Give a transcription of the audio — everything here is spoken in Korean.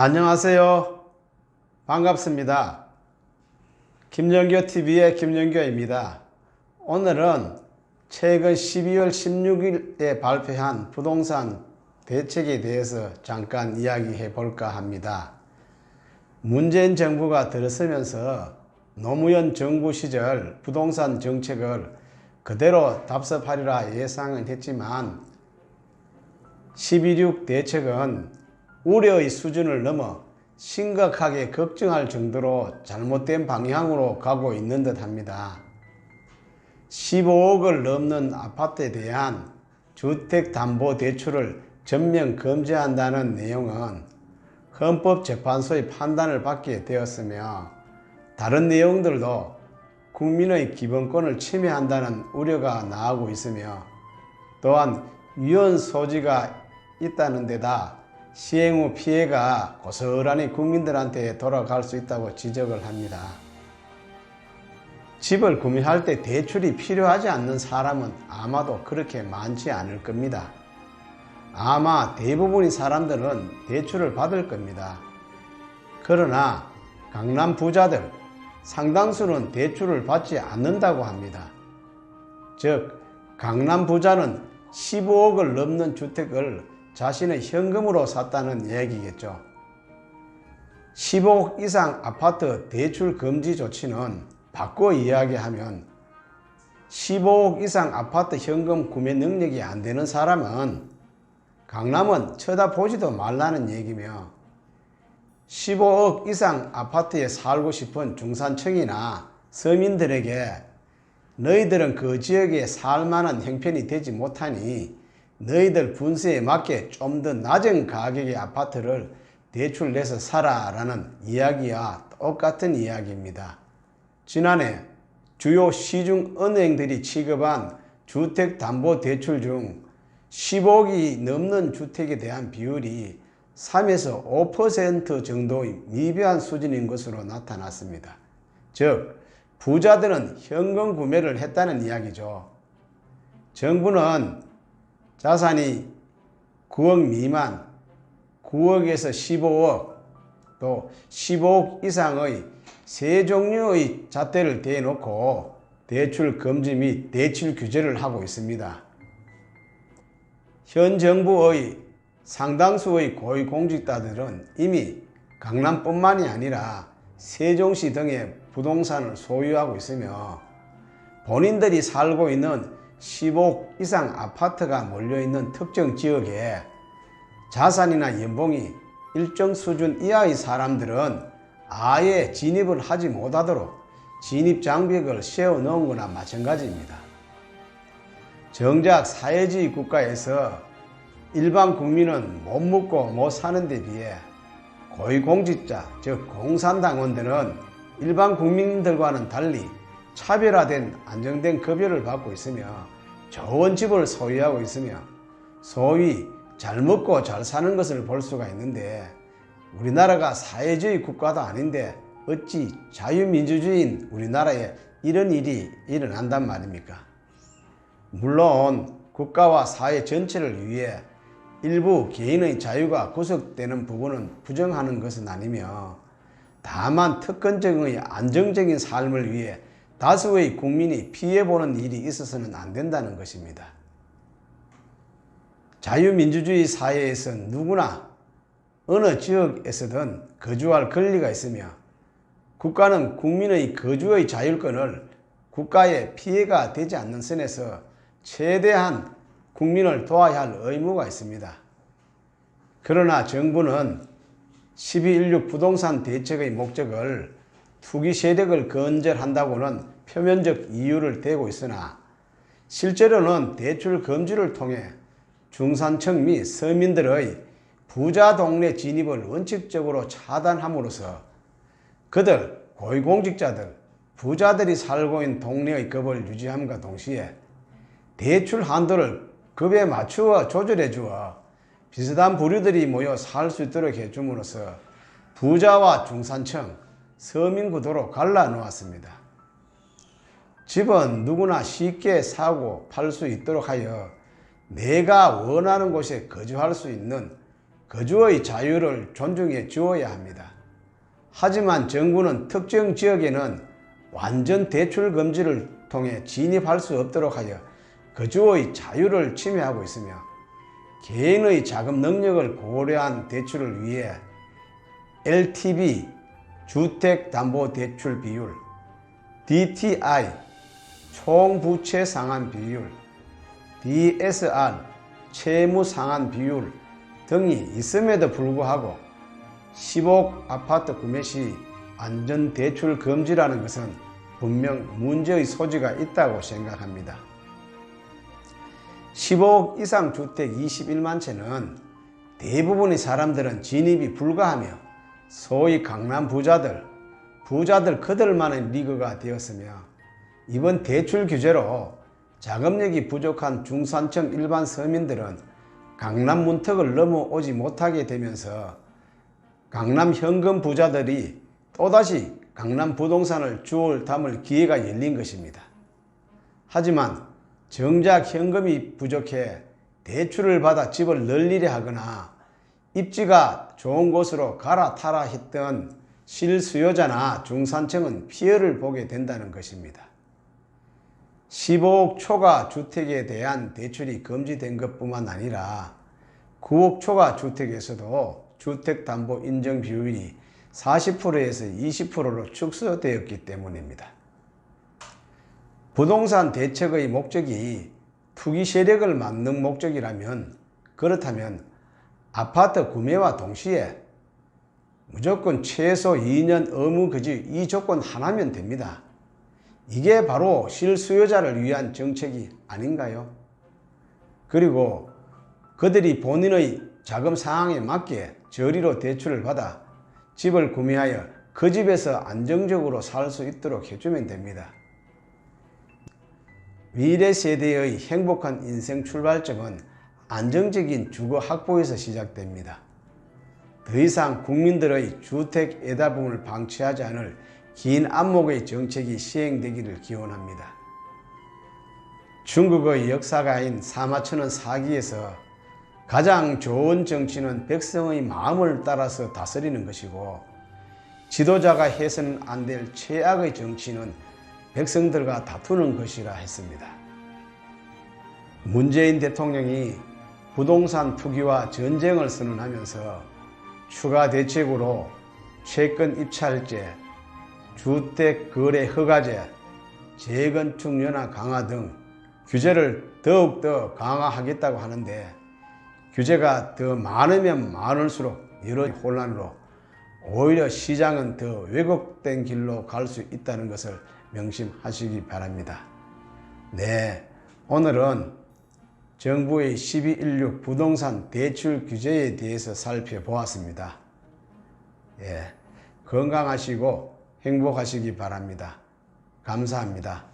안녕하세요. 반갑습니다. 김영교TV의 김영교입니다. 오늘은 최근 12월 16일에 발표한 부동산 대책에 대해서 잠깐 이야기해 볼까 합니다. 문재인 정부가 들어서면서 노무현 정부 시절 부동산 정책을 그대로 답습하리라 예상은 했지만 12.6 대책은 우려의 수준을 넘어 심각하게 걱정할 정도로 잘못된 방향으로 가고 있는 듯 합니다. 15억을 넘는 아파트에 대한 주택담보대출을 전면 금지한다는 내용은 헌법재판소의 판단을 받게 되었으며 다른 내용들도 국민의 기본권을 침해한다는 우려가 나오고 있으며 또한 위헌 소지가 있다는 데다 시행 후 피해가 고스란히 국민들한테 돌아갈 수 있다고 지적을 합니다. 집을 구매할 때 대출이 필요하지 않는 사람은 아마도 그렇게 많지 않을 겁니다. 아마 대부분의 사람들은 대출을 받을 겁니다. 그러나 강남 부자들 상당수는 대출을 받지 않는다고 합니다. 즉 강남 부자는 15억을 넘는 주택을 자신의 현금으로 샀다는 얘기겠죠. 15억 이상 아파트 대출 금지 조치는 바꿔 이야기하면 15억 이상 아파트 현금 구매 능력이 안 되는 사람은 강남은 쳐다보지도 말라는 얘기며 15억 이상 아파트에 살고 싶은 중산층이나 서민들에게 너희들은 그 지역에 살만한 형편이 되지 못하니 너희들 분수에 맞게 좀 더 낮은 가격의 아파트를 대출 내서 살아라는 이야기와 똑같은 이야기입니다. 지난해 주요 시중 은행들이 취급한 주택담보대출 중 15억이 넘는 주택에 대한 비율이 3에서 5% 정도의 미비한 수준인 것으로 나타났습니다. 즉 부자들은 현금 구매를 했다는 이야기죠. 정부는 자산이 9억 미만, 9억에서 15억, 또 15억 이상의 세 종류의 잣대를 대놓고 대출 금지 및 대출 규제를 하고 있습니다. 현 정부의 상당수의 고위공직자들은 이미 강남뿐만이 아니라 세종시 등의 부동산을 소유하고 있으며 본인들이 살고 있는 15억 이상 아파트가 몰려있는 특정 지역에 자산이나 연봉이 일정 수준 이하의 사람들은 아예 진입을 하지 못하도록 진입장벽을 세워놓은 거나 마찬가지입니다. 정작 사회주의 국가에서 일반 국민은 못 먹고 못 사는 데 비해 고위공직자, 즉 공산당원들은 일반 국민들과는 달리 차별화된 안정된 급여를 받고 있으며 좋은 집을 소유하고 있으며 소위 잘 먹고 잘 사는 것을 볼 수가 있는데 우리나라가 사회주의 국가도 아닌데 어찌 자유민주주의인 우리나라에 이런 일이 일어난단 말입니까? 물론 국가와 사회 전체를 위해 일부 개인의 자유가 구속되는 부분은 부정하는 것은 아니며 다만 특권적인 안정적인 삶을 위해 다수의 국민이 피해보는 일이 있어서는 안 된다는 것입니다. 자유민주주의 사회에서 누구나 어느 지역에서든 거주할 권리가 있으며 국가는 국민의 거주의 자율권을 국가에 피해가 되지 않는 선에서 최대한 국민을 도와야 할 의무가 있습니다. 그러나 정부는 12.16 부동산 대책의 목적을 투기 세력을 근절한다고는 표면적 이유를 대고 있으나 실제로는 대출 금지를 통해 중산층 및 서민들의 부자 동네 진입을 원칙적으로 차단함으로써 그들, 고위공직자들, 부자들이 살고 있는 동네의 급을 유지함과 동시에 대출 한도를 급에 맞추어 조절해 주어 비슷한 부류들이 모여 살 수 있도록 해줌으로써 부자와 중산층, 서민 구도로 갈라놓았습니다. 집은 누구나 쉽게 사고 팔 수 있도록 하여 내가 원하는 곳에 거주할 수 있는 거주의 자유를 존중해 주어야 합니다. 하지만 정부는 특정 지역에는 완전 대출 금지를 통해 진입할 수 없도록 하여 거주의 자유를 침해하고 있으며 개인의 자금 능력을 고려한 대출을 위해 LTV 주택담보대출 비율, DTI 총부채 상환 비율, DSR 채무 상환 비율 등이 있음에도 불구하고 10억 아파트 구매 시 완전 대출 금지라는 것은 분명 문제의 소지가 있다고 생각합니다. 15억 이상 주택 21만 채는 대부분의 사람들은 진입이 불가하며 소위 강남 부자들 그들만의 리그가 되었으며 이번 대출 규제로 자금력이 부족한 중산층 일반 서민들은 강남 문턱을 넘어오지 못하게 되면서 강남 현금 부자들이 또다시 강남 부동산을 주워 담을 기회가 열린 것입니다. 하지만 정작 현금이 부족해 대출을 받아 집을 늘리려 하거나 입지가 좋은 곳으로 갈아타라 했던 실수요자나 중산층은 피해를 보게 된다는 것입니다. 15억 초과 주택에 대한 대출이 금지된 것뿐만 아니라 9억 초과 주택에서도 주택담보 인정 비율이 40%에서 20%로 축소되었기 때문입니다. 부동산 대책의 목적이 투기 세력을 막는 목적이라면 그렇다면 아파트 구매와 동시에 무조건 최소 2년 의무거주 이 조건 하나면 됩니다. 이게 바로 실수요자를 위한 정책이 아닌가요? 그리고 그들이 본인의 자금 상황에 맞게 저리로 대출을 받아 집을 구매하여 그 집에서 안정적으로 살 수 있도록 해주면 됩니다. 미래 세대의 행복한 인생 출발점은 안정적인 주거 확보에서 시작됩니다. 더 이상 국민들의 주택 애다붕을 방치하지 않을 긴 안목의 정책이 시행되기를 기원합니다. 중국의 역사가인 사마천은 사기에서 가장 좋은 정치는 백성의 마음을 따라서 다스리는 것이고 지도자가 해서는 안 될 최악의 정치는 백성들과 다투는 것이라 했습니다. 문재인 대통령이 부동산 투기와 전쟁을 선언하면서 추가 대책으로 채권 입찰제, 주택 거래 허가제, 재건축 연화 강화 등 규제를 더욱더 강화하겠다고 하는데 규제가 더 많으면 많을수록 여러 혼란으로 오히려 시장은 더 왜곡된 길로 갈 수 있다는 것을 명심하시기 바랍니다. 네, 오늘은 정부의 12.16 부동산 대출 규제에 대해서 살펴보았습니다. 건강하시고 행복하시기 바랍니다. 감사합니다.